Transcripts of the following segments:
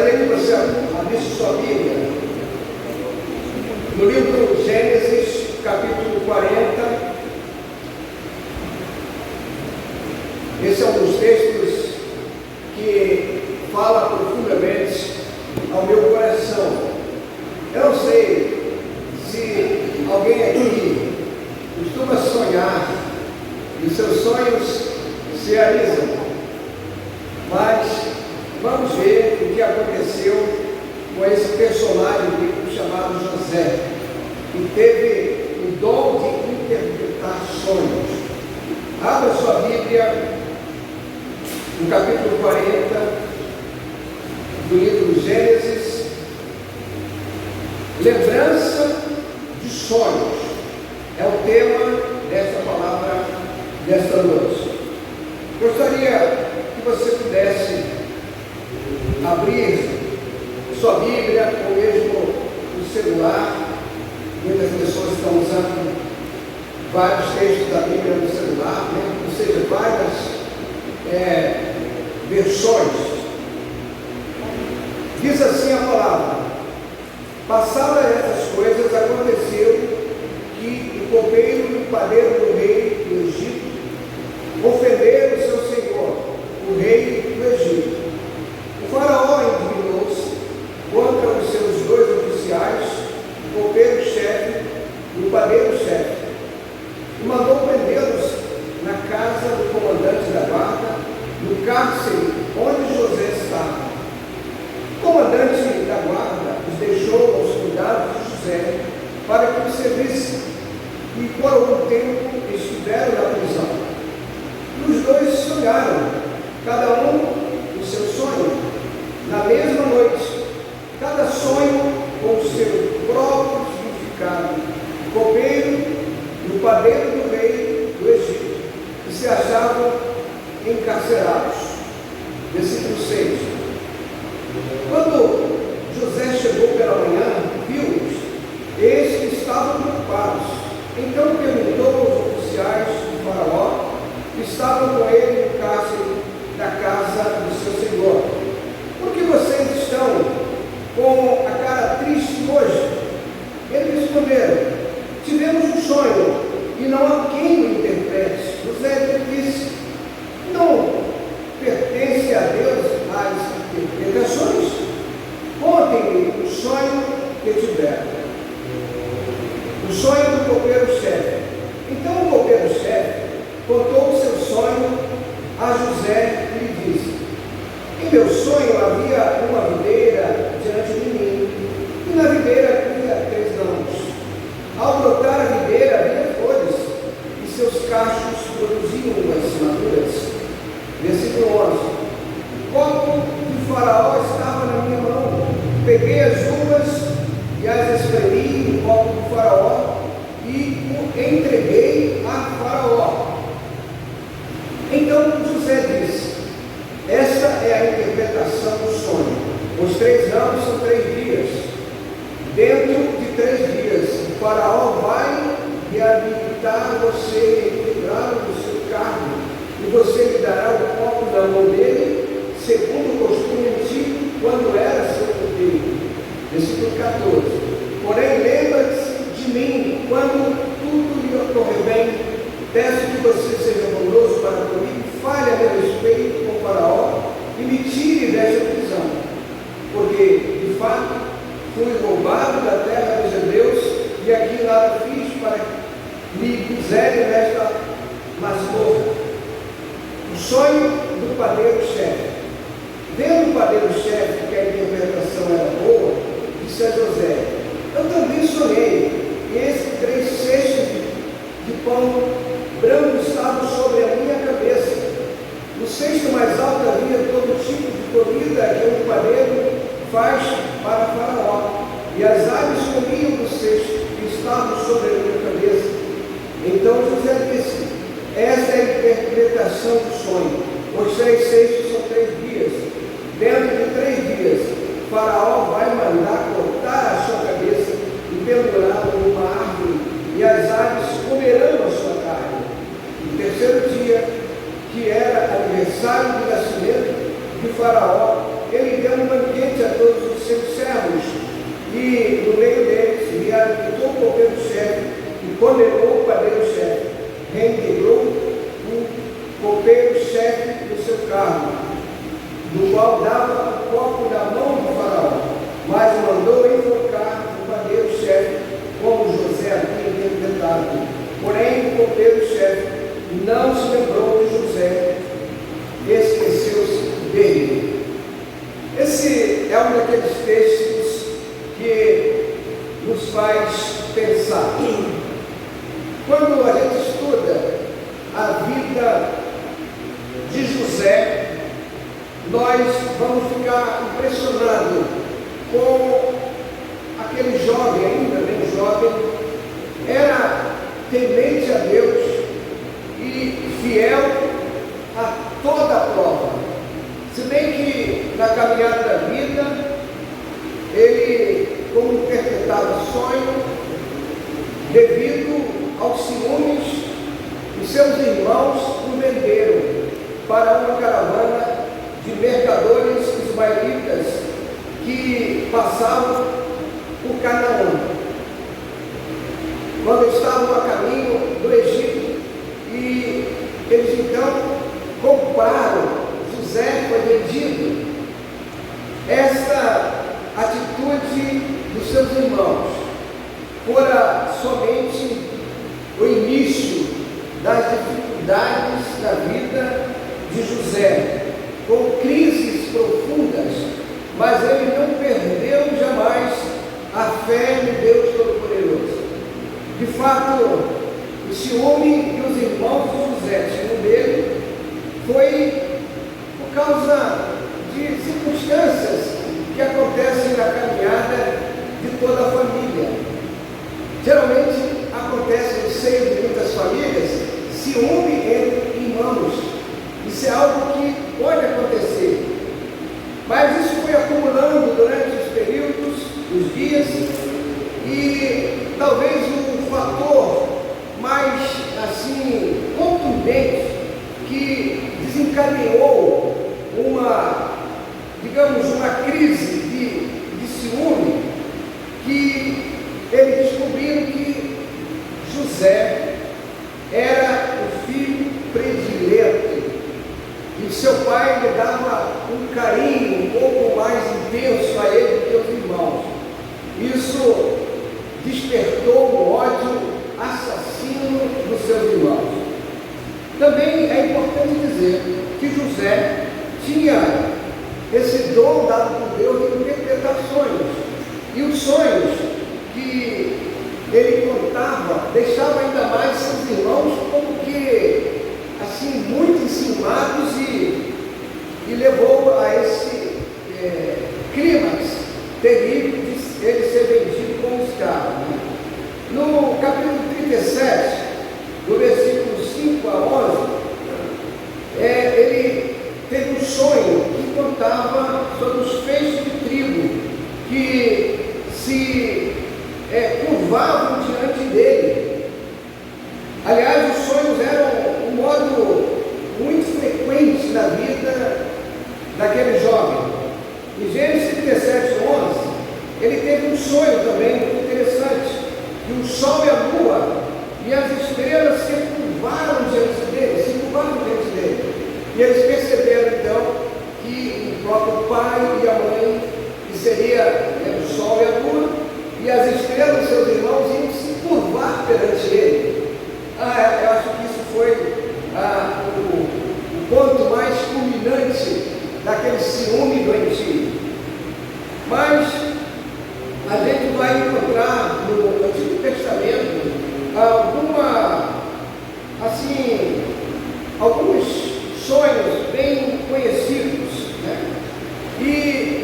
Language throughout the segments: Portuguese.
Gostaria que você abrisse sua Bíblia no livro Gênesis, capítulo 40. Esse é um dos textos que fala profundamente ao meu coração. Eu não sei se alguém aqui costuma sonhar e seus sonhos se realizam, mas vamos ver o que aconteceu com esse personagem bíblico chamado José, que teve o dom de interpretar sonhos. Abra sua Bíblia no capítulo 40 do livro Gênesis. Lembrança de sonhos é o tema desta palavra desta noite. Gostaria que você pudesse abrir sua Bíblia ou mesmo o celular. Muitas pessoas estão usando vários textos da Bíblia no celular, né? Ou seja, várias versões. Diz assim a palavra: passadas essas coisas, aconteceu que o copeiro e o padeiro do rei do Egito ofenderam o seu senhor, o rei do Egito. O faraó indignou-se contra os seus dois oficiais, o copeiro-chefe e o padeiro-chefe, e mandou prendê-los na casa do comandante da guarda, no cárcere onde José estava. O comandante da guarda os deixou aos cuidados de José para que o servisse, e por algum tempo estiveram na prisão. E os dois sonharam, cada um o seu sonho, na mesma noite, cada sonho com o seu próprio significado. O copeiro e o padeiro do rei do Egito, que se achavam encarcerados. Versículo 6. Quando José chegou pela manhã, viu-os, eis que estavam preocupados. Então perguntou aos oficiais do faraó, que estavam com ele no cárcere da casa do seu senhor: por que vocês estão com a cara triste hoje? Eles responderam: tivemos um sonho e não há quem o interprete. José disse: não pertence a Deus as interpretações? Contem-me o sonho que tiveram. O sonho do copeiro-chefe. Então o copeiro-chefe contou o seu sonho a José e lhe disse: em meu sonho havia uma videira diante de mim, e na videira havia 3 ramos. Ao brotar a videira havia flores, e seus cachos produziam as maduras. Versículo 11. O copo de faraó estava na minha mão. Peguei as uvas e as espremi no copo do faraó e o entreguei a faraó. Então José disse: esta é a interpretação do sonho. Os 3 ramos são 3 dias. Dentro de 3 dias, o faraó vai reabilitar você e integrá-lo no seu cargo, e você lhe dará o copo da mão dele, segundo o costume antigo, quando era seu copeiro. Versículo 14. Porém, lembra-se de mim quando tudo lhe ocorrer bem. Peço que você seja bondoso para comigo, fale a meu respeito com o faraó e me tire desta prisão, porque, de fato, fui roubado da terra dos hebreus e aqui nada fiz para me puserem nesta masmorra. O sonho do padeiro-chefe. Vendo o padeiro-chefe que a interpretação era boa, disse a José: eu também sonhei, e esses 3 cestos de pão branco estavam sobre a minha cabeça. No cesto mais alto havia todo tipo de comida que um padeiro faz para Faraó, e as aves comiam do cesto que estavam sobre a minha cabeça. Então José disse: esta é a interpretação do sonho. Os 3 cestos são 3 dias. Dentro de 3 dias, Faraó vai mandar cortar a sua cabeça e pendurá-la numa árvore, e as aves comerão a sua carne. No terceiro dia, que era aniversário do nascimento de Faraó, ele deu um banquete a todos os seus servos, e no meio deles realizou o copeiro-chefe e condenou o padeiro-chefe, reintegrou o copeiro-chefe do seu cargo, do qual dava o copo na mão do faraó, mas mandou enforcar o padeiro-chefe, como José havia interpretado. Porém, o copeiro-chefe não se lembrou de José, esqueceu-se dele. Esse é um daqueles textos que nos faz pensar. Quando a gente estuda a vida de José, nós vamos ficar impressionados com aquele jovem, ainda bem jovem, era temente a Deus e fiel a toda a prova. Se bem que na caminhada da vida, ele, como interpretava sonho, devido aos ciúmes, os seus irmãos o venderam para uma caravana de mercadores ismaelitas que passavam por Canaã. Quando estavam a caminho do Egito, e eles então compraram, José foi vendido. Essa atitude dos seus irmãos fora somente o início das dificuldades da vida de José, com crises profundas, mas ele não perdeu jamais a fé no Deus Todo-Poderoso. De fato, o ciúme que os irmãos de José tinham dele foi por causa de circunstâncias que acontecem na caminhada de toda a família. Geralmente acontece no seio de muitas famílias ciúme entre irmãos. Isso é algo que pode acontecer. Mas isso foi acumulando durante os períodos, os dias, e talvez o fator mais assim contundente que desencadeou uma crise de ciúme, que eles descobriram que José era o filho predileto e seu pai lhe dava um carinho um pouco mais intenso a ele do que os irmãos. Isso despertou o ódio assassino dos seus irmãos. Também é importante dizer que José tinha esse dom dado por Deus de interpretar sonhos, e os sonhos que ele contava deixava ainda mais seus irmãos como que assim muito enciumados, e levou a esse clímax terrível de ele ser vendido como escravo. No capítulo 37, do versículo 5 a 11, ele teve um sonho que contava sobre os feixes de trigo que se curvavam diante dele. Aliás, os sonhos eram um modo muito frequente na vida daquele jovem. Em Gênesis 37, 11, ele teve um sonho também muito interessante, que o sol e a lua e as estrelas se curvaram diante dele, e eles perceberam então que o próprio pai e a mãe, que seria o sol e a lua, e as estrelas, seus irmãos, iam se curvar perante ele. Eu acho que isso foi o ponto mais culminante daquele ciúme doentio. Mas a gente vai encontrar no Antigo Testamento alguns sonhos bem conhecidos, né? E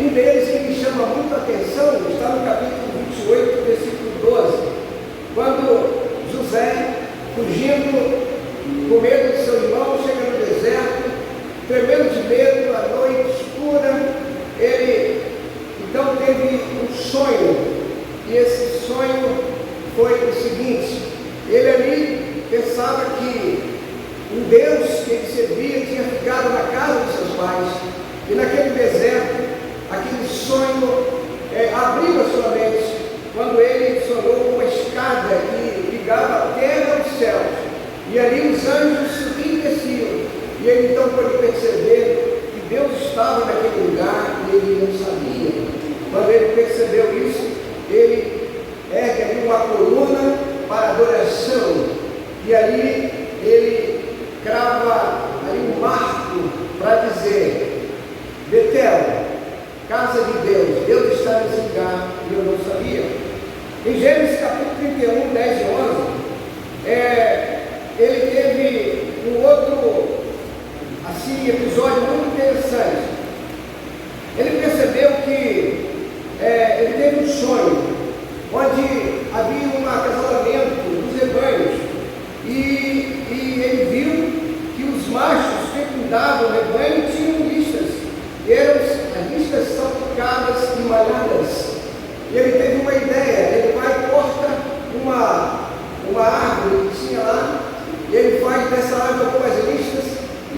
um deles que me chama muito a atenção está no capítulo 28, versículo 12, quando José, fugindo com medo de seu irmão, chega no deserto, tremendo de medo, a noite escura. Ele então teve um sonho, e esse sonho foi o seguinte: ele ali pensava que Deus que ele servia tinha ficado na casa de seus pais, e naquele deserto E ele então pôde perceber que Deus estava naquele lugar e ele não sabia. Quando ele percebeu isso, ele ergue ali uma coluna para adoração, e ali ele crava ali um marco para dizer: Betel, casa de Deus, Deus está nesse lugar, e eu não sabia. Em Gênesis capítulo 31, 10 e 11, ele teve um outro assim, episódio muito interessante. Ele percebeu que ele teve um sonho, onde havia um acasalamento dos rebanhos, e ele viu que os machos que cuidavam do rebanho tinham listas, e as listas salpicadas e malhadas. E ele teve uma ideia, ele vai e corta uma árvore que tinha lá, e ele faz dessa árvore algumas listas,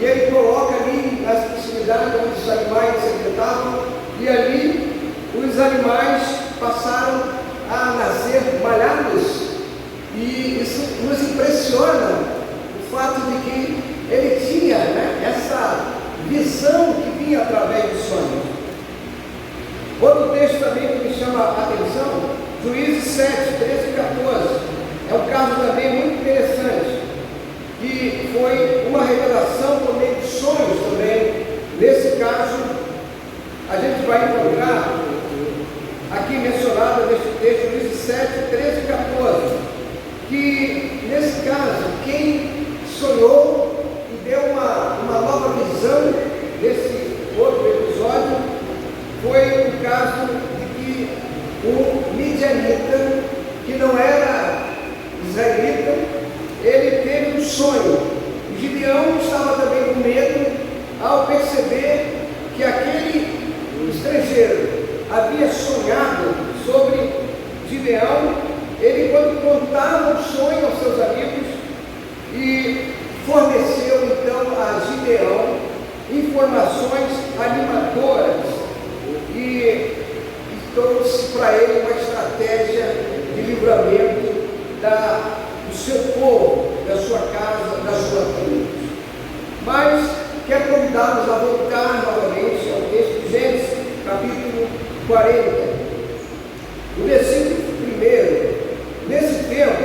e ele coloca ali nas proximidades onde os animais se alimentavam, e ali os animais passaram a nascer malhados. E isso nos impressiona, o fato de que ele tinha, essa visão que vinha através dos sonhos. Outro texto também que me chama a atenção, Juízes 7, 13 e 14, é um caso também muito interessante, que foi uma revelação por meio de sonhos também. Nesse caso, a gente vai encontrar aqui mencionado neste texto, Juízes 7, 13 e 14, que nesse caso, quem sonhou e deu uma nova visão desse outro episódio, foi o caso de que o midianita, que não era israelita, ele teve um sonho. E Gideão estava também com medo ao perceber que aquele estrangeiro havia sonhado sobre Gideão. Ele, quando contava o sonho aos seus amigos, e forneceu então a Gideão informações animadoras, e trouxe para ele uma estratégia de livramento do seu povo, da sua casa, da sua tribo. Mas quero convidá-los a voltar novamente ao texto de Gênesis, capítulo 40, no versículo 1. Nesse tempo,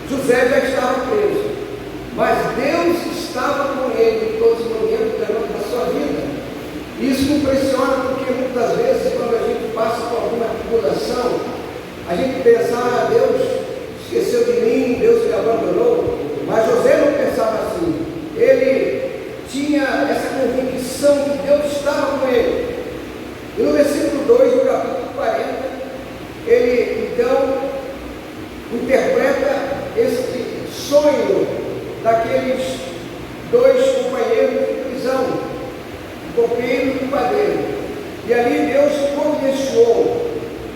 José já estava preso, mas Deus estava com ele em todos os momentos da sua vida. Isso me impressiona, porque muitas vezes, quando a gente passa por alguma tribulação, a gente pensa: Deus esqueceu de mim, Deus me abandonou. Mas José não pensava assim. Ele tinha essa convicção que Deus estava com ele. E no versículo 2 do capítulo 40, ele então interpreta esse sonho daqueles dois companheiros de prisão, o copeiro e o padeiro. E ali Deus providenciou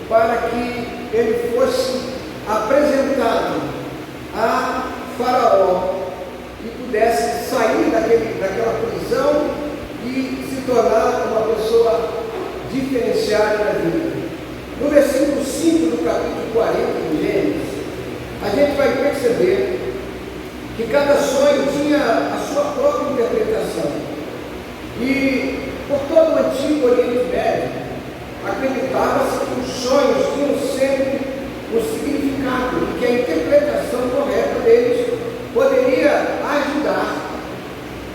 para que ele fosse apresentado a Faraó e pudesse sair daquela prisão e se tornar uma pessoa diferenciada na vida. No versículo 5 do capítulo 40 de Gênesis, a gente vai perceber que cada sonho tinha a sua própria interpretação. E por todo o antigo Oriente Médio, acreditava-se que os sonhos tinham sempre um significado e que a interpretação correta deles poderia ajudar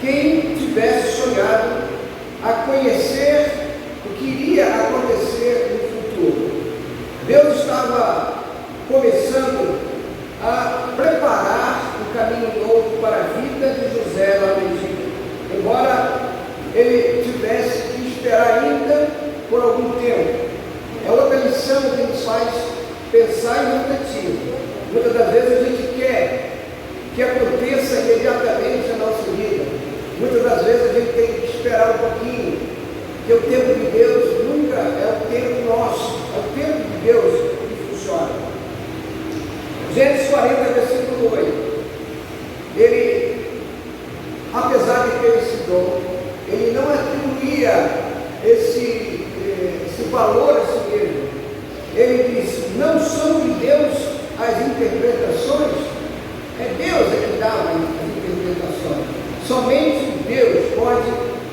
quem tivesse sonhado a conhecer o que iria acontecer no futuro. Deus estava começando a preparar um caminho novo para a vida de José lá no Egito, embora ele tivesse que esperar ainda por algum tempo. É outra lição que nos faz pensar e refletir. Muitas das vezes a gente quer que aconteça imediatamente na nossa vida. Muitas das vezes a gente tem que esperar um pouquinho, porque o tempo de Deus nunca é o tempo nosso, é o tempo de Deus que funciona. Gênesis 40, versículo 8. Ele, apesar de ter esse dom, ele não atribuía esse valor a si mesmo. Ele disse: não são de Deus as interpretações, é Deus que dá as interpretações. Somente somente Deus pode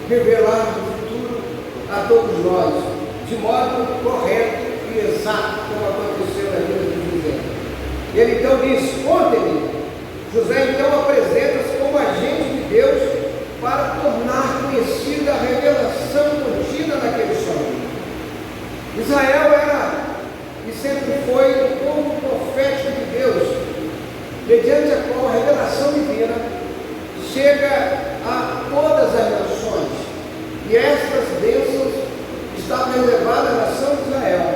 revelar o futuro a todos nós, de modo correto e exato, como aconteceu na vida de José. Ele então diz: conte-me. José então apresenta-se como agente de Deus para tornar conhecida a revelação contida naquele sonho. Israel era e sempre foi o povo profético de Deus, mediante a qual a revelação divina chega a todas as nações. E estas bênçãos estavam reservadas à nação de Israel.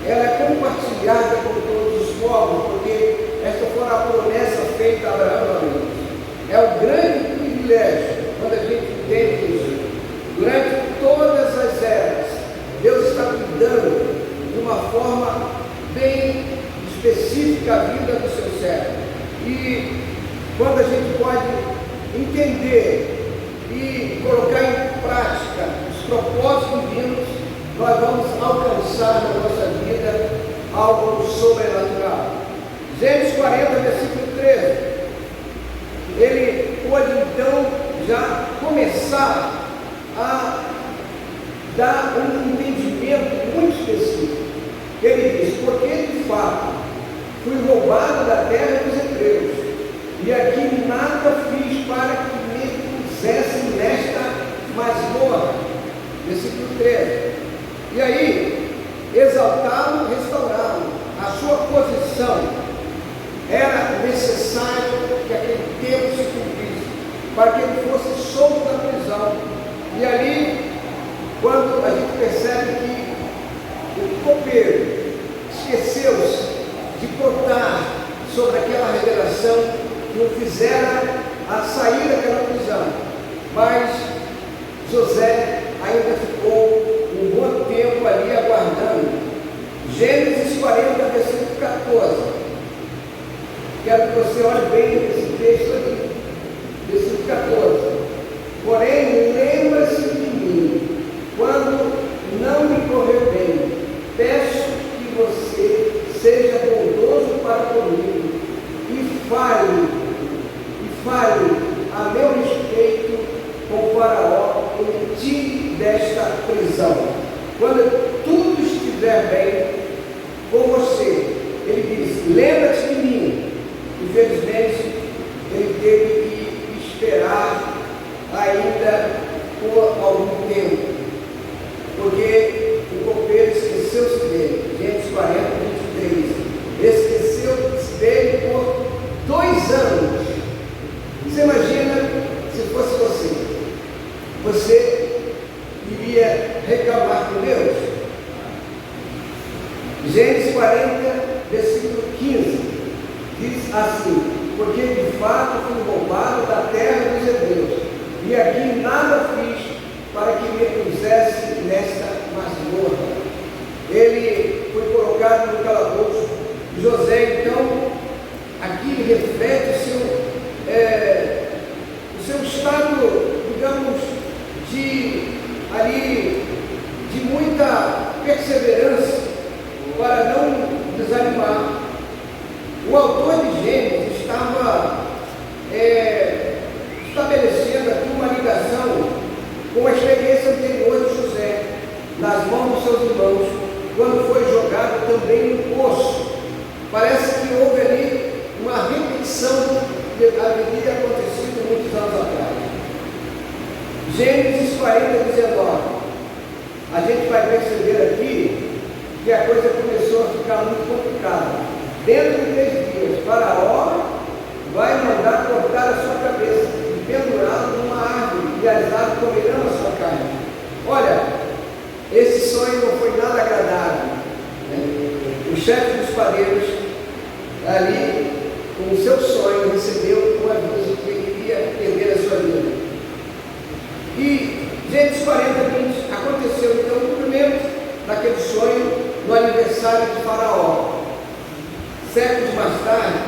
Ela é compartilhada com todos os povos, porque esta foi a promessa feita a Abraão. É um grande privilégio quando a gente entende isso. Durante todas as eras, Deus está cuidando de uma forma bem específica a vida do seu servo. E quando a gente pode entender e colocar em prática os propósitos divinos, nós vamos alcançar na nossa vida algo sobrenatural. Gênesis 40, versículo 13. Ele pode então já começar a dar um entendimento muito específico. Ele diz: porque de fato fui roubado da terra dos hebreus, e aqui nada fiz para que me pusessem nesta masmorra. Versículo 13. E aí, exaltá-lo, restaurá-lo. A sua posição era necessário que aquele tempo se cumprisse, para que ele fosse solto da prisão. E ali, quando a gente percebe que o copeiro esqueceu-se de contar sobre aquela revelação que o fizera a sair daquela prisão, mas José ainda ficou um bom tempo ali aguardando. Gênesis 40, versículo 14. Quero que você olhe bem esse texto aqui. Versículo 14. Porém, lembra-se de mim quando não me correu bem. Peço que você seja bondoso para comigo e fale a meu respeito com o Faraó e me tire desta prisão. Quando tudo estiver bem com você, ele diz: lembra-te de mim. Infelizmente, ele teve que esperar ainda por algum tempo, porque o copeiro esqueceu-se dele. Gênesis 40, 23. Esqueceu-se dele por 2 anos. Você imagina se fosse você? Você iria reclamar com Deus? Gênesis 40, versículo 15, diz assim: porque de fato fui roubado da terra dos hebreus, e aqui nada fiz para que me pusesse nesta masmorra. Ele foi colocado no calabouço. José, então, aqui reflete o seu estado, digamos, de muita perseverança, para não desanimar. O autor de Gênesis estava estabelecendo aqui uma ligação com a experiência anterior de José, nas mãos dos seus irmãos, quando foi jogado também no poço. Parece que houve ali uma repetição que havia acontecido muitos anos atrás. Gênesis 40, 19. A gente vai perceber aqui que a coisa começou a ficar muito complicada. Dentro de 3 dias, Faraó vai mandar cortar a sua cabeça e pendurá-lo numa árvore, e as aves comerão a sua carne. Olha, esse sonho não foi nada agradável, né? O chefe dos padeiros, ali, com o seu sonho, recebeu um aviso que ele iria perder a sua vida. E Gênesis 40, 20, aconteceu então o cumprimento daquele sonho no aniversário de Faraó. Séculos mais tarde,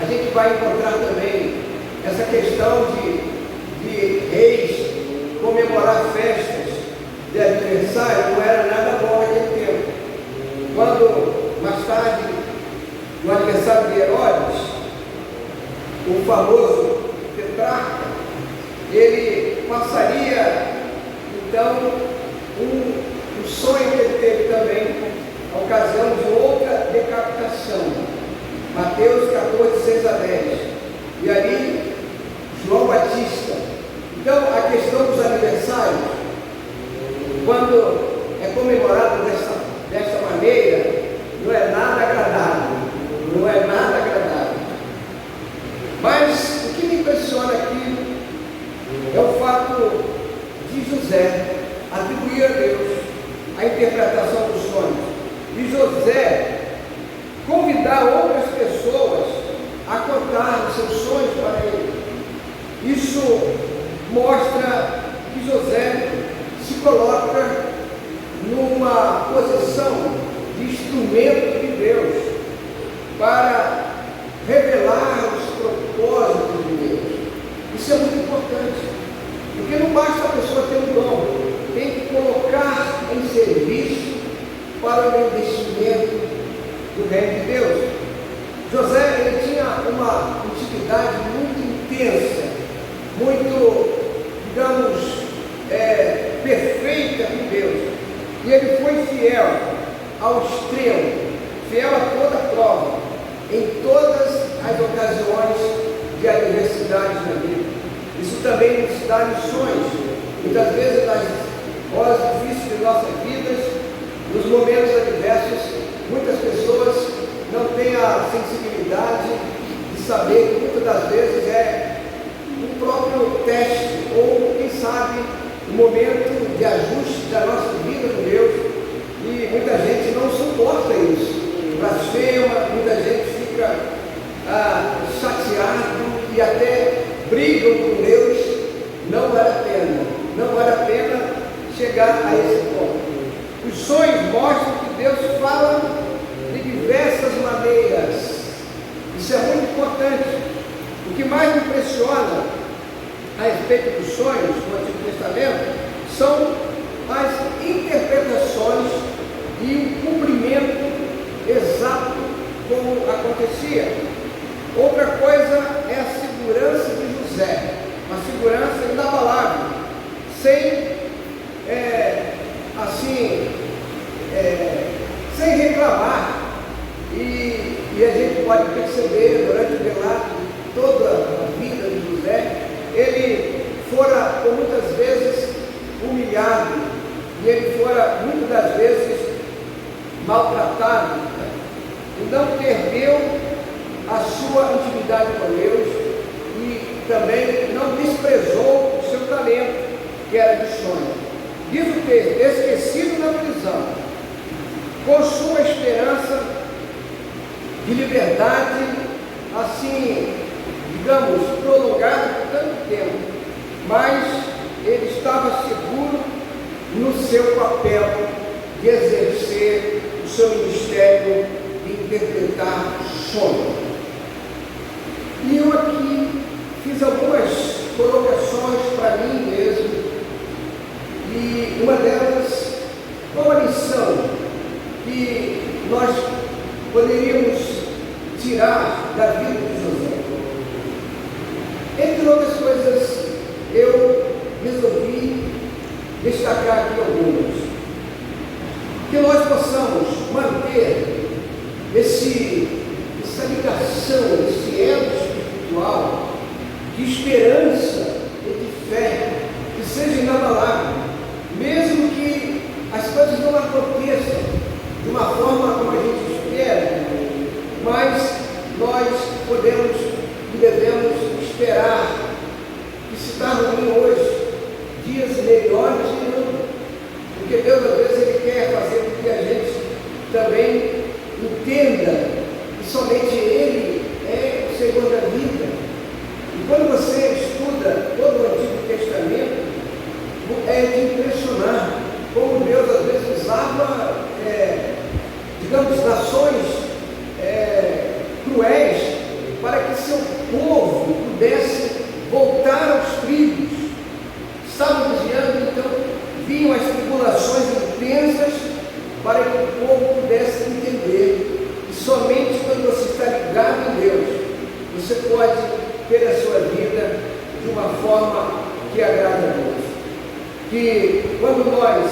a gente vai encontrar também essa questão de reis comemorar festas de aniversário. Não era nada bom naquele tempo. Quando, mais tarde, no aniversário de Herodes, o famoso tetrarca, ele passaria, então, um sonho que ele teve também, a ocasião de outra decapitação. Mateus 14, 6 a 10. E ali, João Batista. Então, a questão dos aniversários, quando é comemorado dessa maneira, não é nada agradável. Não é nada agradável. Mas o que me impressiona aqui é o fato de José atribuir a Deus a interpretação dos sonhos. E José convidar outras pessoas a contar os seus sonhos para ele. Isso mostra que José se coloca numa posição de instrumento de Deus para revelar os propósitos de Deus. Isso é muito importante, porque não basta a pessoa ter um dom, tem que colocar em serviço para o investimento do reino de Deus. José, ele tinha uma intimidade muito intensa, muito, digamos, perfeita com Deus. E ele foi fiel ao extremo, fiel a toda prova, em todas as ocasiões de adversidade na vida. Isso também nos dá lições. Muitas vezes, nas horas difíceis de nossas vidas, nos momentos adversos, muitas pessoas não têm a sensibilidade de saber que muitas das vezes é um próprio teste, ou quem sabe, um momento de ajuste da nossa vida com Deus, e muita gente não suporta isso, blasfema, muita gente fica chateado e até brigam com Deus. Não vale a pena, não vale a pena chegar a esse ponto. Os sonhos mostram que Deus fala de diversas maneiras. Isso é muito importante. O que mais me impressiona a respeito dos sonhos no Antigo Testamento são as interpretações e o cumprimento exato como acontecia. Outra coisa é a segurança de José, uma segurança inabalável, sem reclamar. E a gente pode perceber durante o relato de toda a vida de José, ele fora por muitas vezes humilhado, e ele fora muitas das vezes maltratado, e não perdeu a sua intimidade com Deus, e também não desprezou o seu talento, que era de sonho. Diz o texto: esquecido na prisão, com sua esperança de liberdade, assim, digamos, prolongada por tanto tempo, mas ele estava seguro no seu papel de exercer o seu ministério de interpretar sonhos. E eu aqui fiz algumas colocações para mim mesmo, e uma delas, qual a lição que nós poderíamos tirar da vida de José? Entre outras coisas, eu resolvi destacar aqui algumas. Que nós possamos manter essa ligação, esse elo espiritual de esperança e de fé, que seja inabalável, mesmo que as coisas não aconteçam de uma forma como a gente espera, mas nós podemos e devemos esperar que, se está ruim hoje, dias melhores virão, porque Deus às vezes Ele quer fazer com que a gente também entenda que somente Ele é o Senhor da vida. E quando você estuda todo o Antigo Testamento, é de impressionar como Deus às vezes usava, digamos, nações cruéis para que seu povo pudesse voltar aos trilhos. Estavam desviando, então vinham as tribulações intensas para que o povo pudesse entender que somente quando você está ligado em Deus, você pode ter a sua vida de uma forma que agrada a Deus. Que quando nós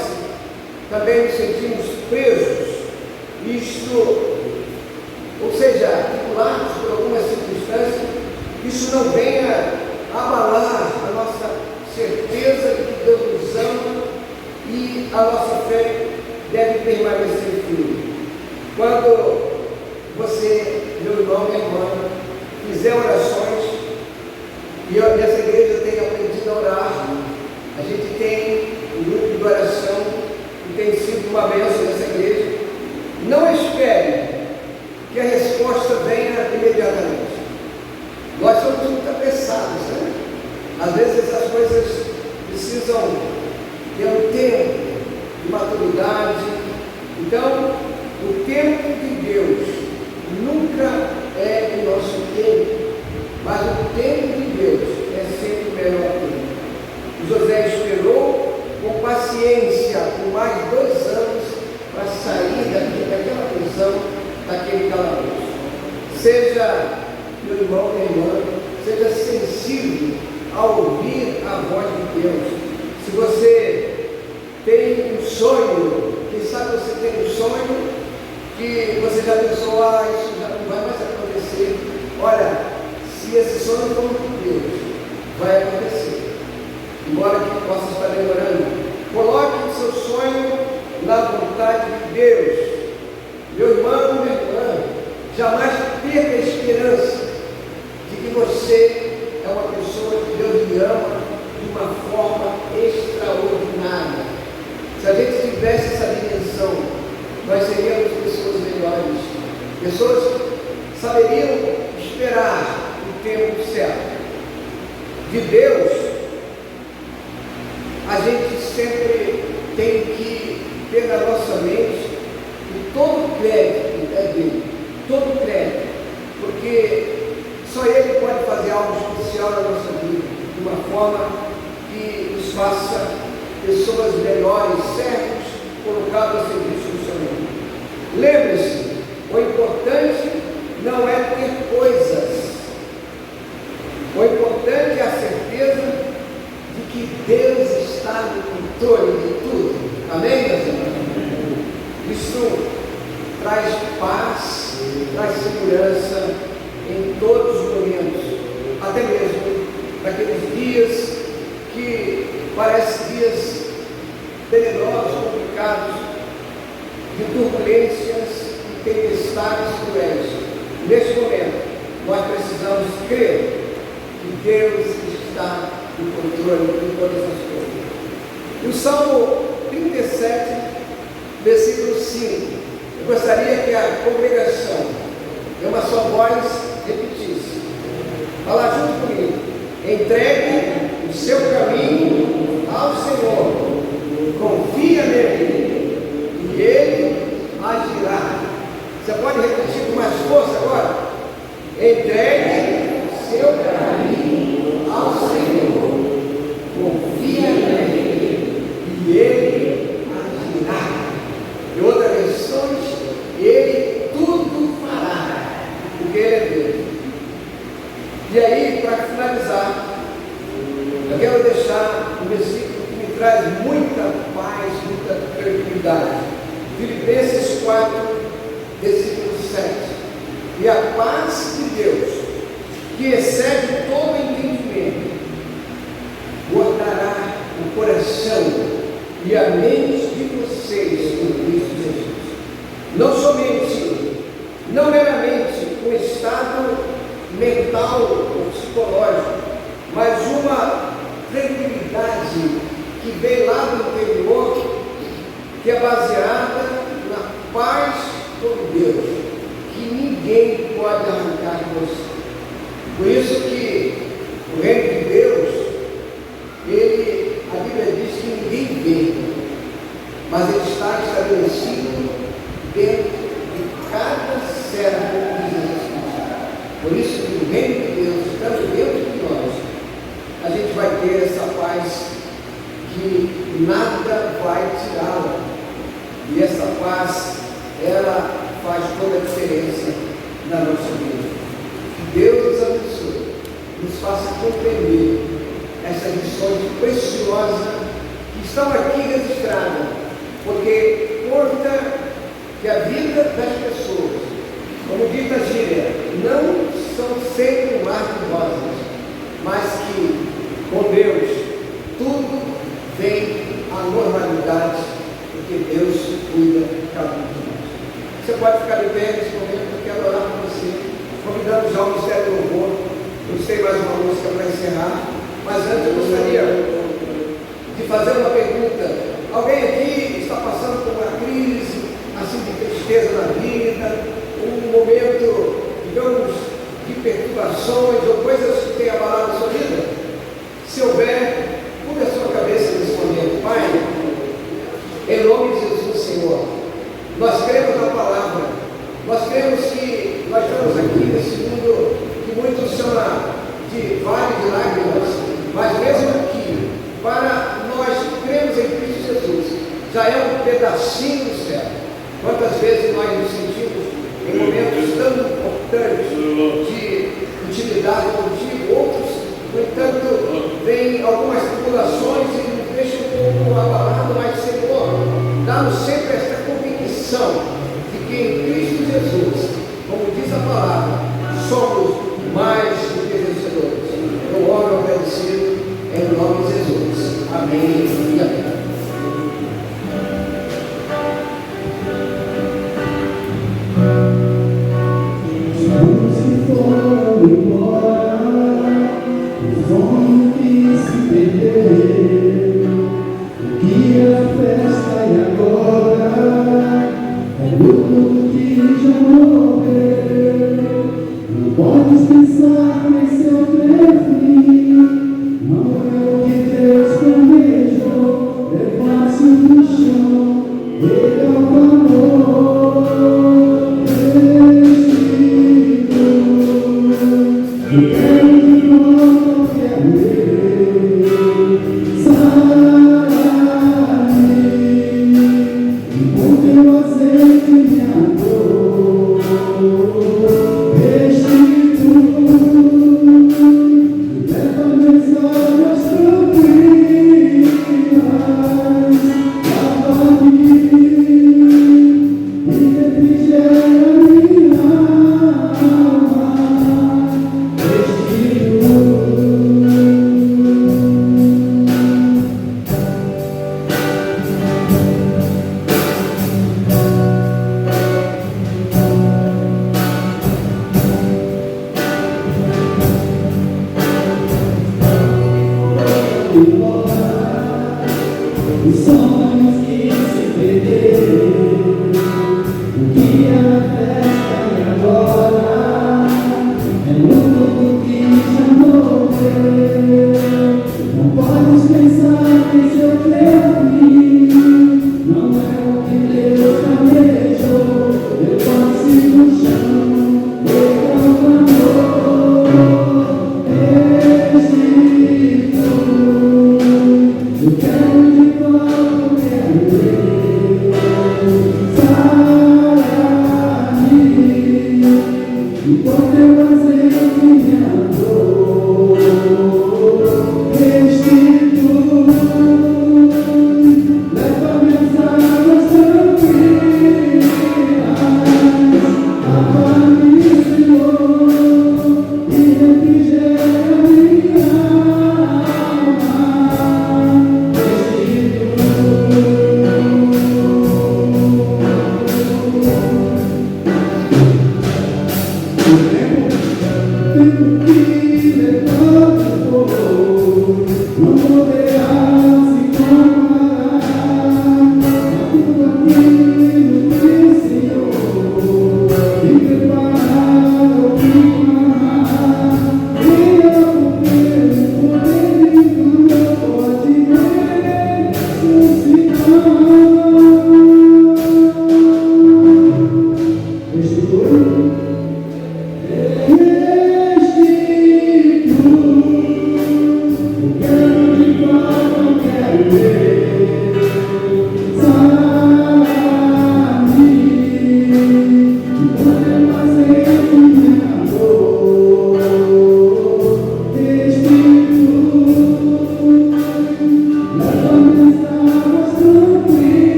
também nos sentimos presos, ou seja, articulados por algumas circunstâncias, isso não venha abalar a nossa certeza de que Deus nos ama e a nossa fé deve permanecer firme. Quando você, meu irmão, minha irmã, fizer orações, e eu nessa igreja eu tenho aprendido a orar, a gente tem um grupo de oração que tem sido uma bênção nessa igreja. Não espere que a resposta venha imediatamente. Nós somos muito apressados, né? Às vezes essas coisas precisam ter um tempo de maturidade. Então, o tempo de Deus nunca é o nosso tempo, mas o tempo de Deus é sempre o melhor tempo. José esperou com paciência por mais 2 anos para sair daquela prisão, daquele calabouço. Seja, meu irmão, minha irmã, seja sensível a ouvir a voz de Deus. Se você tem um sonho, quem sabe você tem um sonho que você já pensou, isso já não vai mais acontecer. Olha, se esse sonho for de Deus, vai acontecer. Embora que possa estar demorando, coloque o seu sonho na vontade de Deus. Meu irmão, minha irmã, jamais perca a esperança de que você é uma pessoa que Deus lhe ama de uma forma extraordinária. Se a gente tivesse essa dimensão, nós seríamos pessoas melhores. Pessoas que saberiam esperar o tempo certo. De Deus, a gente sempre tem que ter na nossa mente que todo crédito é dele, todo crédito, porque só Ele pode fazer algo especial na nossa vida, de uma forma que nos faça pessoas melhores, servos, colocados a serviço do Senhor. Lembre-se, o importante não é ter coisas, o importante é a certeza de que Deus está no controle de tudo. Amém, meus irmãos? Isso traz paz, traz segurança em todos os momentos, até mesmo naqueles dias que parecem dias tenebrosos, complicados, de turbulências e tempestades cruéis. Neste momento, nós precisamos crer que Deus está no controle de todas as coisas. E o Salmo 37, versículo 5, eu gostaria que a congregação, em uma só voz, repetisse. Fala junto comigo. Entregue o seu caminho ao Senhor, confia nele, e ele agirá. Você pode repetir com mais força agora? Entregue o seu caminho ao Senhor, confia nele, e ele agirá. Em outras versões, ele tudo fará, porque ele é Deus. E aí, para finalizar, eu quero deixar um versículo que me traz muita paz, muita tranquilidade. Filipenses 4, versículo 7. E a paz de Deus, que excede todo entendimento, guardará o coração e a mente de vocês em Cristo Jesus. Não meramente um estado mental ou psicológico, mas uma tranquilidade que vem lá do interior, que é baseada na paz com Deus, que ninguém pode arrancar de você. Por isso que o reino de Deus, a Bíblia diz que ninguém vê, mas ele está estabelecido dentro de cada servo de Jesus Cristo. Por isso que o reino de Deus, estando dentro de nós, a gente vai ter essa paz que nada vai tirá-la. E essa paz, ela faz toda a diferença na nossa vida. Que Deus nos abençoe, nos faça compreender essa essas lições preciosas que estão aqui registradas, porque conta que a vida das pessoas, como diz a gíria, não são sempre um mar de rosas, mas que com Deus tudo vem à normalidade, porque Deus cuida de cada um de nós. Você pode ficar de pé nesse momento, eu quero orar por você, convidando já o Ministério do Louvor. Eu sei mais uma música para encerrar, mas antes eu gostaria de fazer uma pergunta. Alguém aqui está passando por uma crise, assim, de tristeza na vida, um momento, digamos, de perturbações ou coisas que têm abalado a sua vida? Se houver, mude a sua cabeça nesse momento. Pai, em nome de Jesus, Senhor, nós cremos na palavra, nós cremos que nós estamos aqui nesse mundo que muitos chamam de vale de lágrimas, mas mesmo aqui, para nós cremos em Cristo Jesus, já é um pedacinho do céu. Quantas vezes nós nos sentimos em momentos tão importantes de intimidade contigo, outros, no entanto, vêm algumas tribulações e nos deixam um pouco abalados, mas Senhor, dá-nos sempre esta convicção de que em Cristo Jesus, como diz a palavra, somos mais do que vencedores. Eu oro agradecido em nome de Jesus. Amém e amém. Podes pensar em seu perfil, não é o que Deus planejou, levar-se no chão, ele é o amor, Espírito, e quero de volta, quero ver, sai, porque o azeite me amou. Os sonhos que se perderam, o que era festa e agora é luto que já morreu. Não podes pensar em seu fim, não é o que Deus planejou. Levante-se no chão, levanta amor, Espírito, eu quero de volta.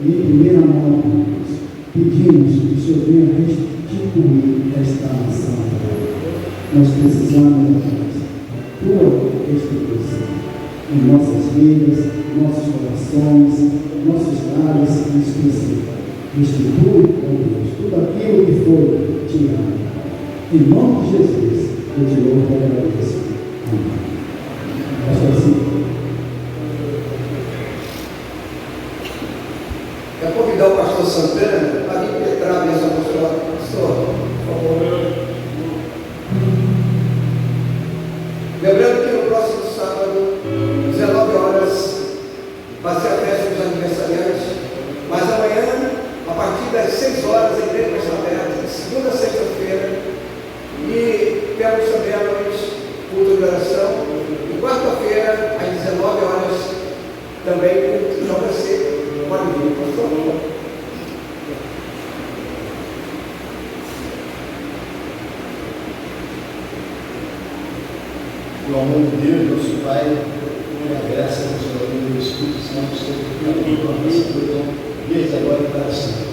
e em primeira mão, pedimos que o Senhor venha restituir esta nação. Nós precisamos da tua restituição em nossas vidas, em nossos corações, em nossos lares em específico. Restitui, ó Deus, tudo aquilo que foi tirado. Em nome de Jesus, eu te louvo e agradeço. Amém. Acho que é assim. Quero convidar o pastor Santana para vir penetrar a mesa apostólica. Pastor, por favor. Lembrando que no próximo sábado, 19 horas, vai ser a festa dos aniversariantes, mas amanhã, a partir das 6 horas, a igreja vai estar aberta, segunda a sexta-feira, e temos também à noite culto de oração, e quarta-feira, às 19 horas, também culto de JC. Pode vir, por favor. Pelo amor de Deus, nosso Pai, a graça do Senhor, do Espírito Santo, seja com a nossa vida, desde agora e para sempre.